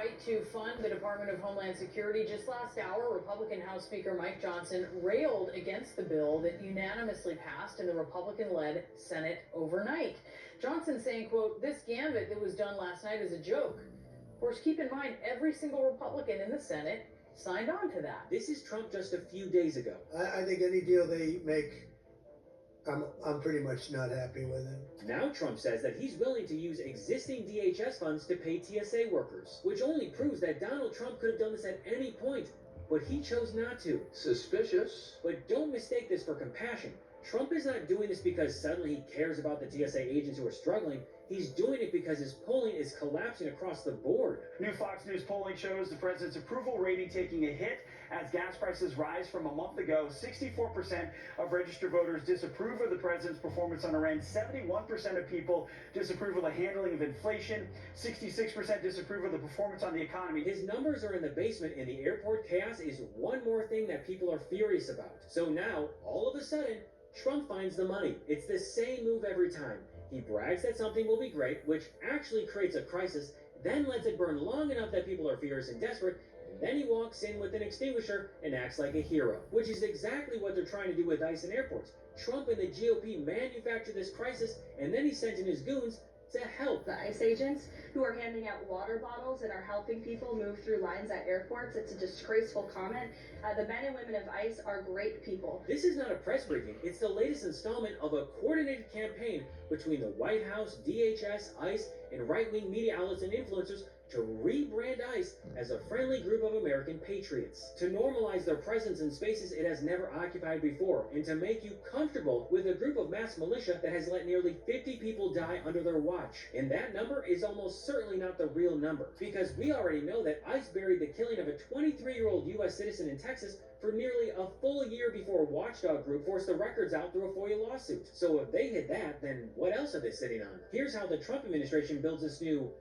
fight to fund the Department of Homeland Security. Just last hour, Republican House Speaker Mike Johnson railed against the bill that unanimously passed in the Republican-led Senate overnight. Johnson saying, quote, "This gambit that was done last night is a joke." Of course, keep in mind, every single Republican in the Senate signed on to that. This is Trump just a few days ago. I think any deal they make, I'm pretty much not happy with it. Now Trump says that he's willing to use existing DHS funds to pay TSA workers, which only proves that Donald Trump could have done this at any point, but he chose not to. Suspicious. But don't mistake this for compassion. Trump is not doing this because suddenly he cares about the TSA agents who are struggling. He's doing it because his polling is collapsing across the board. New Fox News polling shows the president's approval rating taking a hit as gas prices rise from a month ago. 64% of registered voters disapprove of the president's performance on Iran. 71% of people disapprove of the handling of inflation. 66% disapprove of the performance on the economy. His numbers are in the basement, and the airport chaos is one more thing that people are furious about. So now, all of a sudden, Trump finds the money. It's the same move every time. He brags that something will be great, which actually creates a crisis, then lets it burn long enough that people are furious and desperate, and then he walks in with an extinguisher and acts like a hero, which is exactly what they're trying to do with ICE and airports. Trump and the GOP manufactured this crisis, and then he sent in his goons to help. The ICE agents who are handing out water bottles and are helping people move through lines at airports. It's a disgraceful comment. The men and women of ICE are great people. This is not a press briefing. It's the latest installment of a coordinated campaign between the White House, DHS, ICE, and right-wing media outlets and influencers to rebrand ICE as a friendly group of American patriots, to normalize their presence in spaces it has never occupied before, and to make you comfortable with a group of mass militia that has let nearly 50 people die under their watch. And that number is almost certainly not the real number, because we already know that ICE buried the killing of a 23-year-old U.S. citizen in Texas for nearly a full year before a watchdog group forced the records out through a FOIA lawsuit. So if they hid that, then what else are they sitting on? Here's how the Trump administration builds this new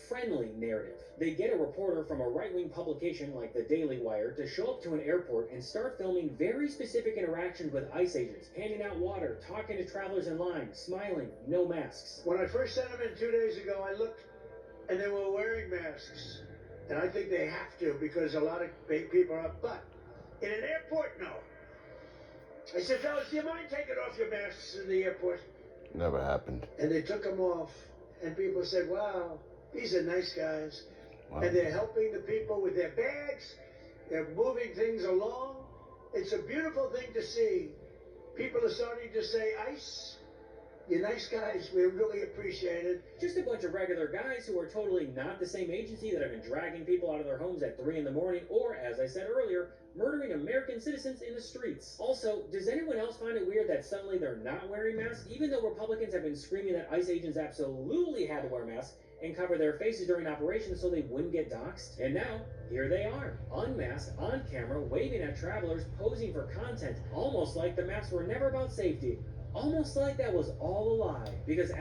friendly narrative. They get a reporter from a right-wing publication like the Daily Wire to show up to an airport and start filming very specific interactions with ICE agents, handing out water, talking to travelers in line, smiling, no masks. When I first sent them in 2 days ago, I looked and they were wearing masks. And I think they have to because a lot of people are, but in an airport, no. I said, fellas, do you mind taking off your masks in the airport? Never happened. And they took them off. And people said, wow, these are nice guys. Wow. And they're helping the people with their bags. They're moving things along. It's a beautiful thing to see. People are starting to say, ICE, you're nice guys. We really appreciate it. Just a bunch of regular guys who are totally not the same agency that have been dragging people out of their homes at 3 in the morning or, as I said earlier, murdering American citizens in the streets. Also, does anyone else find it weird that suddenly they're not wearing masks, even though Republicans have been screaming that ICE agents absolutely had to wear masks and cover their faces during operations so they wouldn't get doxxed? And now, here they are, unmasked, on camera, waving at travelers, posing for content, almost like the masks were never about safety. Almost like that was all a lie, because